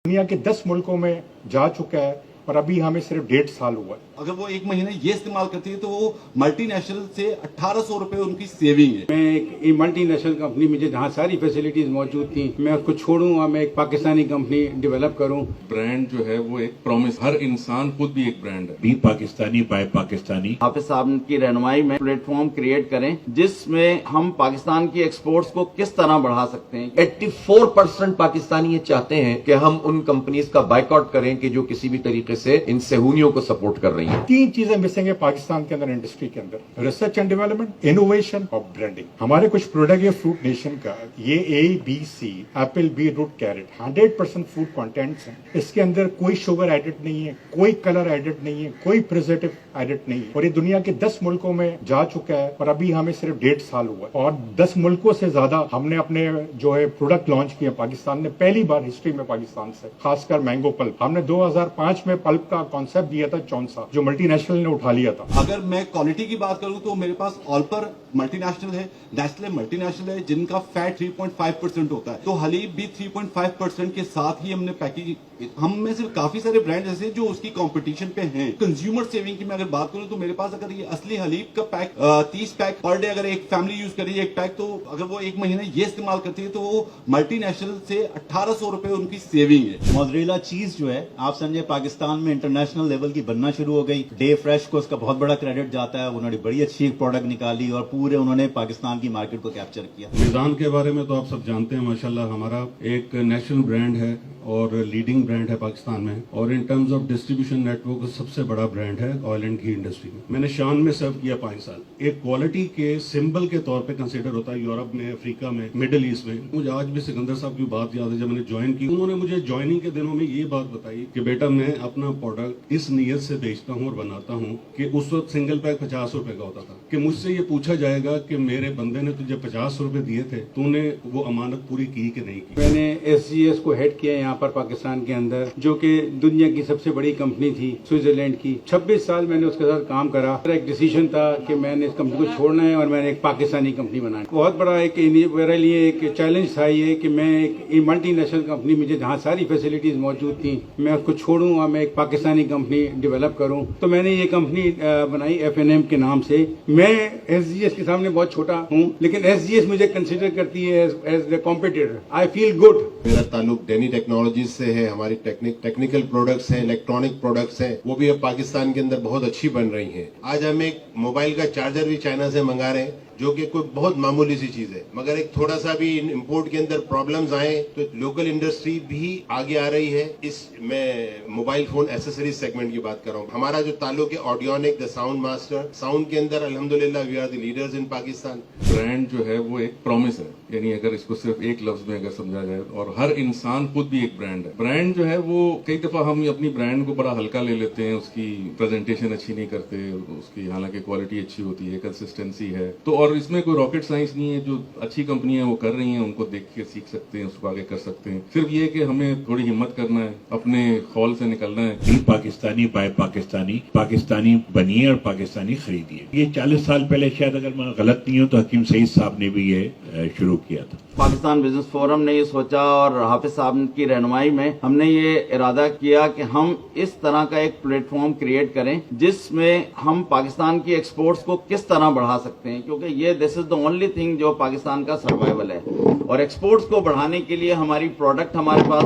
दुनिया के 10 मुल्कों में जा चुका है और अभी हमें सिर्फ 1.5 साल हुआ है। अगर वो एक महीने ये इस्तेमाल करती है तो वो मल्टीनेशनल से 1800 रुपए उनकी सेविंग है। मैं एक मल्टीनेशनल कंपनी में जहाँ सारी फैसिलिटीज मौजूद थी, मैं उसको छोड़ूं और मैं एक पाकिस्तानी कंपनी डेवलप करूं। ब्रांड जो है वो एक प्रॉमिस, हर इंसान खुद भी एक ब्रांड है। Be Pakistani buy Pakistani. हाफिज साहब की रहनुमाई में प्लेटफॉर्म क्रिएट करें जिसमें हम पाकिस्तान की एक्सपोर्ट्स को किस तरह बढ़ा सकते हैं। 84% पाकिस्तानी ये चाहते हैं कि हम उन कंपनीज का बाइकआउट करें कि जो किसी भी तरीके से इन सेहूनियों को सपोर्ट कर रही हैं। 3 चीजें मिसिंग है पाकिस्तान के अंदर इंडस्ट्री के अंदर: रिसर्च एंड डेवलपमेंट, इनोवेशन और ब्रांडिंग। हमारे कुछ प्रोडक्ट है फ्रूट नेशन का, ये ABC, apple, beetroot, carrot 100% food contents हैं। इसके अंदर कोई शुगर एडेड नहीं है, कोई कलर एडेड नहीं है, कोई प्रिजर्वेटिव एडेड नहीं है, और ये दुनिया के 10 मुल्कों में जा चुका है और अभी हमें सिर्फ 1.5 साल हुआ है। और 10 मुल्कों से ज्यादा हमने अपने जो है प्रोडक्ट लॉन्च किए पाकिस्तान ने, पहली बार हिस्ट्री में पाकिस्तान से, खासकर मैंगो पल्प। हमने 2005 में पल्प का कॉन्सेप्ट दिया था चौंसा, जो मल्टीनेशनल ने उठा लिया था। अगर मैं क्वालिटी की बात करूं तो मेरे पास ऑल्पर मल्टीनेशनल है, नेस्ले मल्टीनेशनल है, जिनका फैट 3.5% होता है। तो हलीब भी 3.5% के साथ ही हमने पैकेज, हम में से काफी सारे ब्रांड ऐसे जो उसकी कंपटीशन पे हैं। कंज्यूमर सेविंग की मैं अगर बात करूं तो मेरे पास अगर ये असली हलीब का पैक 30 पैक पर डे अगर एक फैमिली यूज करिए एक पैक, तो अगर वो एक महीने ये इस्तेमाल करती है तो वो मल्टीनेशनल से 1800 रुपए उनकी सेविंग है। मोज़रेला चीज जो है आप समझे पाकिस्तान में इंटरनेशनल लेवल की बनना शुरू हो गई। डे फ्रेश को उसका बहुत बड़ा क्रेडिट जाता है, उन्होंने बड़ी अच्छी प्रोडक्ट निकाली और पूरे उन्होंने पाकिस्तान की मार्केट को कैप्चर किया। मिज़ान के बारे में तो आप सब जानते हैं, माशाल्लाह हमारा एक नेशनल ब्रांड है और लीडिंग ब्रांड है पाकिस्तान में, और in terms of distribution network सबसे बड़ा ब्रांड है ऑयल एंड घी इंडस्ट्री में। मैंने शान में सर्व किया 5 साल। एक क्वालिटी के सिंबल के तौर पे कंसीडर होता है यूरोप में, अफ्रीका में, मिडिल ईस्ट में। मुझे आज भी सिकंदर साहब की बात याद है, जब मैंने ज्वाइन की उन्होंने मुझे ज्वाइनिंग के दिनों में ये बात बताई कि बेटा मैं अपना प्रोडक्ट इस नीयत से बेचता हूँ और बनाता हूँ कि उस वक्त सिंगल पैक 50 रुपए का होता था, कि मुझसे ये पूछा जाएगा कि मेरे बंदे ने तुझे 50 रुपए दिए थे, तूने वो अमानत पूरी की कि नहीं की। मैंने SGS को हेड किया यहाँ पर पाकिस्तान के अंदर, जो कि दुनिया की सबसे बड़ी कंपनी थी स्विट्जरलैंड की। 26 साल मैंने उसके साथ काम करा। एक डिसीजन था कि मैंने इस कंपनी को छोड़ना है और मैंने एक पाकिस्तानी कंपनी बनानी। बहुत बड़ा एक मेरे लिए एक चैलेंज था ये कि मैं एक मल्टीनेशनल कंपनी में जहाँ सारी फैसिलिटीज मौजूद थी, मैं उसको छोड़ूं और मैं एक पाकिस्तानी कंपनी डेवलप करूं। तो मैंने ये कंपनी बनाई FNM के नाम से। मैं SGS के सामने बहुत छोटा हूं, लेकिन SGS मुझे कंसिडर करती है as the competitor. I feel good. मेरा ताल्लुक डेनी टेक्नोलॉजीज से है। हमारी टेक्निकल प्रोडक्ट्स हैं, इलेक्ट्रॉनिक प्रोडक्ट्स हैं, वो भी अब पाकिस्तान के अंदर बहुत अच्छी बन रही हैं। आज हम एक मोबाइल का चार्जर भी चाइना से मंगा रहे हैं, जो कि कोई बहुत मामूली सी चीज है, मगर एक थोड़ा सा भी इंपोर्ट के अंदर प्रॉब्लम्स आए तो लोकल इंडस्ट्री भी आगे आ रही है। इस मैं मोबाइल फोन एसेसरीज सेगमेंट की बात कर रहा हूँ। हमारा जो ताल्लुक है Audionic, the sound master, sound के अंदर अल्हम्दुलिल्लाह we are the leaders in Pakistan. Brand जो है वो एक प्रॉमिस है, यानी अगर इसको सिर्फ एक लफ्ज में अगर समझा जाए, और हर इंसान खुद भी एक ब्रांड है। ब्रांड जो है वो कई दफा हम अपनी ब्रांड को बड़ा हल्का ले लेते हैं, उसकी प्रेजेंटेशन अच्छी नहीं करते, उसकी हालांकि क्वालिटी अच्छी होती है, कंसिस्टेंसी है तो, और इसमें कोई रॉकेट साइंस नहीं है। जो अच्छी कंपनियां वो कर रही हैं उनको देख के सीख सकते हैं, उसको आगे कर सकते हैं। सिर्फ ये कि हमें थोड़ी हिम्मत करना है, अपने खौल से निकलना है। Be Pakistani buy Pakistani. पाकिस्तानी बनिए और पाकिस्तानी खरीदिए। ये 40 साल पहले शायद अगर मैं गलत नहीं हूँ तो हकीम सईद साहब ने भी ये शुरू किया था। पाकिस्तान बिजनेस फोरम ने ये सोचा और हाफिज साहब की रहनुमाई में हमने ये इरादा किया कि हम इस तरह का एक प्लेटफॉर्म क्रिएट करें जिसमें हम पाकिस्तान की एक्सपोर्ट्स को किस तरह बढ़ा सकते हैं, क्योंकि ये this is the only thing जो पाकिस्तान का सर्वाइवल है। और एक्सपोर्ट्स को बढ़ाने के लिए हमारी प्रोडक्ट हमारे पास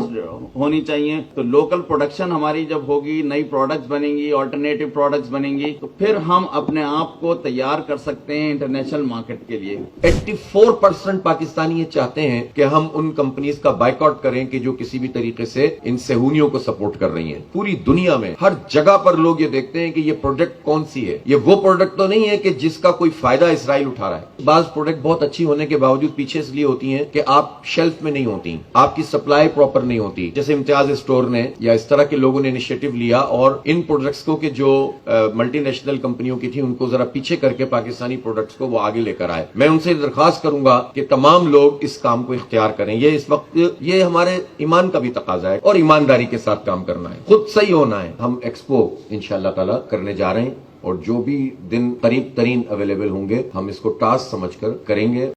होनी चाहिए। तो लोकल प्रोडक्शन हमारी जब होगी, नई प्रोडक्ट्स बनेंगी, ऑल्टरनेटिव प्रोडक्ट्स बनेंगी, तो फिर हम अपने आप को तैयार कर सकते हैं इंटरनेशनल मार्केट के लिए। 84% पाकिस्तानी ये चाहते हैं कि हम उन कंपनीज का बाइकआउट करें कि जो किसी भी तरीके से इन सेहूनियों को सपोर्ट कर रही हैं। पूरी दुनिया में हर जगह पर लोग ये देखते हैं कि ये प्रोडक्ट कौन सी है। ये वो प्रोडक्ट तो नहीं है कि जिसका कोई फायदा इसराइल उठा रहा है। बाज प्रोडक्ट बहुत अच्छी होने के बावजूद पीछे इसलिए होती हैं कि आप शेल्फ में नहीं होती, आपकी सप्लाई प्रॉपर नहीं होती। जैसे इम्तियाज स्टोर ने या इस तरह के लोगों ने इनिशिएटिव लिया और इन प्रोडक्ट्स को कि जो मल्टीनेशनल कंपनियों की थी उनको जरा पीछे करके पाकिस्तानी प्रोडक्ट्स को वो आगे लेकर आए। मैं उनसे दरखास्त करूंगा कि तमाम लोग इस काम को इख्तियार करें। ये इस वक्त ये हमारे ईमान का भी तकाजा है और ईमानदारी के साथ काम करना है, खुद सही होना है। हम एक्सपो इंशाअल्लाह ताला करने जा रहे हैं और जो भी दिन करीब तरीन अवेलेबल होंगे हम इसको टास्क समझकर करेंगे।